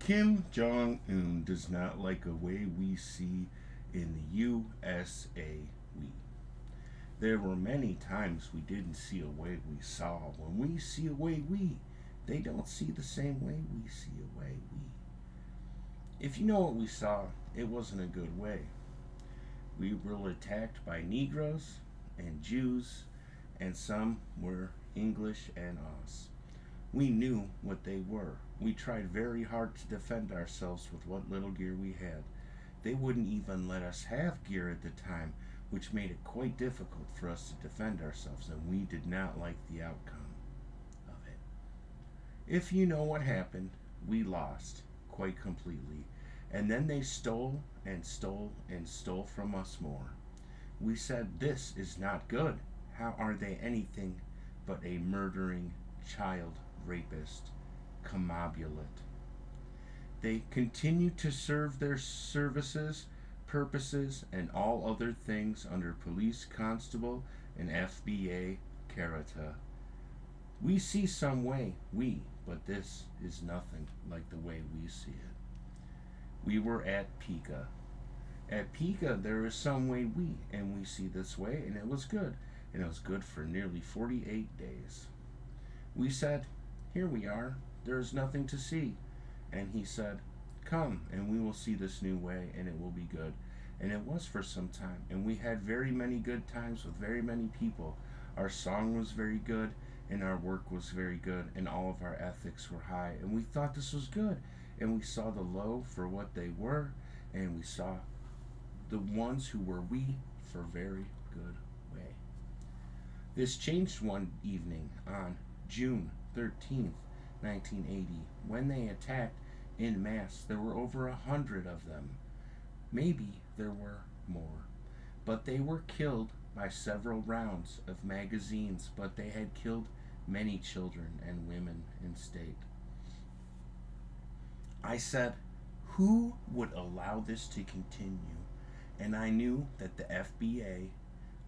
Kim Jong-un does not like a way we see in the USA. We. There were many times we didn't see a way we saw. When we see a way they don't see the same way we see a way we. If you know what we saw, it wasn't a good way. We were attacked by Negroes and Jews, and some were English and us. We knew what they were. We tried very hard to defend ourselves with what little gear we had. They wouldn't even let us have gear at the time, which made it quite difficult for us to defend ourselves, and we did not like the outcome of it. If you know what happened, we lost quite completely. And then they stole and stole and stole from us more. We said, "This is not good. How are they anything but a murdering child rapist commobulate?" They continue to serve their services, purposes, and all other things under police constable and FBA character. We see some way, but this is nothing like the way we see it. We were at Pika. At Pika, there is some way and we see this way, and it was good. And it was good for nearly 48 days. We said, "Here we are. There is nothing to see." And he said, "Come, and we will see this new way, and it will be good." And it was for some time. And we had very many good times with very many people. Our song was very good, and our work was very good, and all of our ethics were high. And we thought this was good. And we saw the low for what they were, and we saw the ones who were we for very good way. This changed one evening on June 13th, 1980, when they attacked in mass. There were over 100 of them. Maybe there were more. But they were killed by several rounds of magazines, but they had killed many children and women in state. I said, who would allow this to continue? And I knew that the FBA,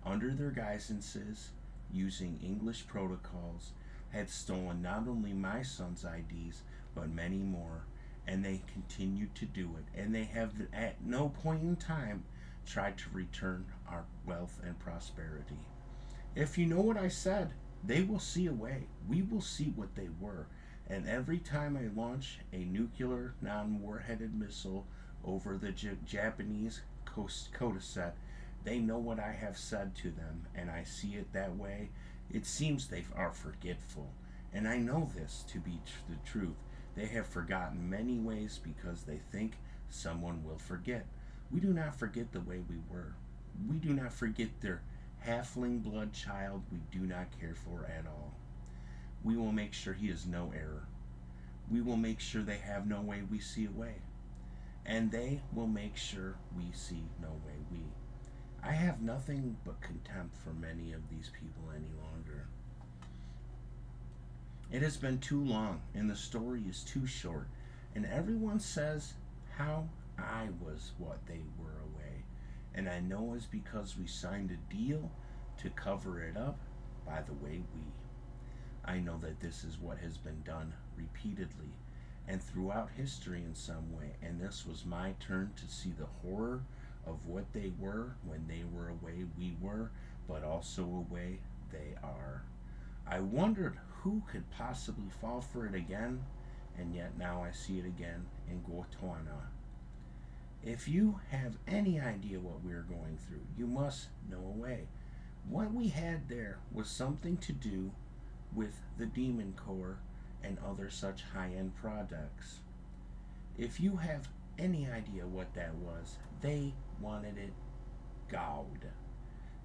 under their guisances, using English protocols, had stolen not only my son's IDs, but many more, and they continued to do it. And they have at no point in time tried to return our wealth and prosperity. If you know what I said, they will see a way. We will see what they were. And every time I launch a nuclear non-warheaded missile over the Japanese Koda set, they know what I have said to them, and I see it that way. It seems they are forgetful, and I know this to be the truth. They have forgotten many ways because they think someone will forget. We do not forget the way we were. We do not forget their halfling blood child we do not care for at all. We will make sure he is no error. We will make sure they have no way we see a way. And they will make sure we see no way we. I have nothing but contempt for many of these people any longer. It has been too long, and the story is too short, and everyone says how I was what they were away. And I know it's because we signed a deal to cover it up by the way we. I know that this is what has been done repeatedly and throughout history in some way, and this was my turn to see the horror of what they were when they were away we were, but also away they are. I wondered who could possibly fall for it again, and yet now I see it again in Gotwana. If you have any idea what we're going through, you must know a way. What we had there was something to do with the Demon Core and other such high-end products. If you have any idea what that was, they wanted it gowed.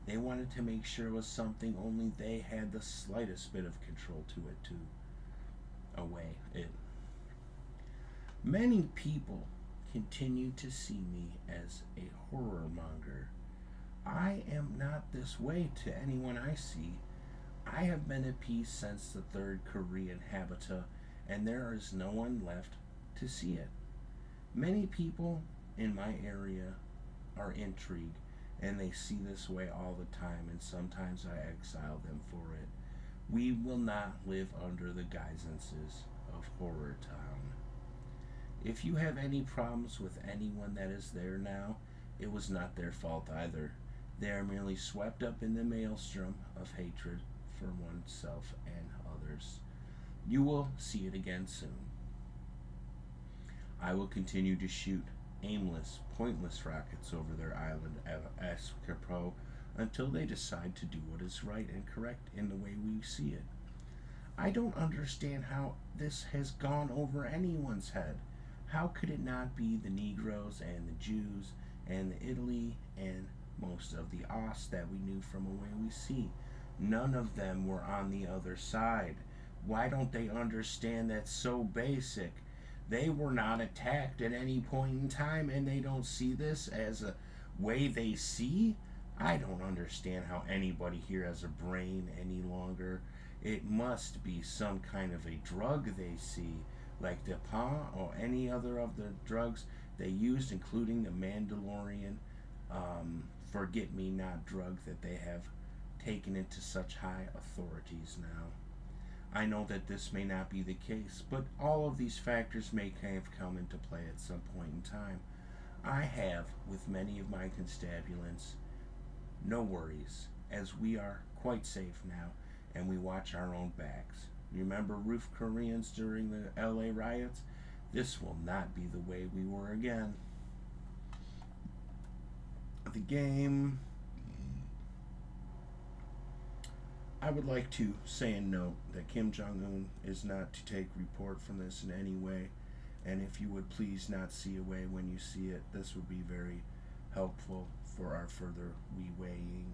They wanted to make sure it was something only they had the slightest bit of control to it to away it. Many people continue to see me as a horror monger. I am not this way to anyone I see. I have been at peace since the Third Korean Habitat, and there is no one left to see it. Many people in my area are intrigued, and they see this way all the time, and sometimes I exile them for it. We will not live under the guisances of Horror Town. If you have any problems with anyone that is there now, it was not their fault either. They are merely swept up in the maelstrom of hatred for oneself and others. You will see it again soon. I will continue to shoot aimless, pointless rockets over their island of Escapo until they decide to do what is right and correct in the way we see it. I don't understand how this has gone over anyone's head. How could it not be the Negroes and the Jews and the Italy and most of the Oss that we knew from a way we see? None of them were on the other side. Why don't they understand that's so basic? They were not attacked at any point in time, and they don't see this as a way they see? I don't understand how anybody here has a brain any longer. It must be some kind of a drug they see, like the Depon or any other of the drugs they used, including the Mandalorian forget me not drug that they have taken into such high authorities now. I know that this may not be the case, but all of these factors may have come into play at some point in time. I have, with many of my constabulants, no worries, as we are quite safe now and we watch our own backs. Remember roof Koreans during the LA riots? This will not be the way we were again. The game. I would like to say and note that Kim Jong Un is not to take report from this in any way, and if you would please not see away when you see it, this would be very helpful for our further weighing.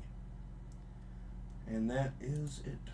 And that is it.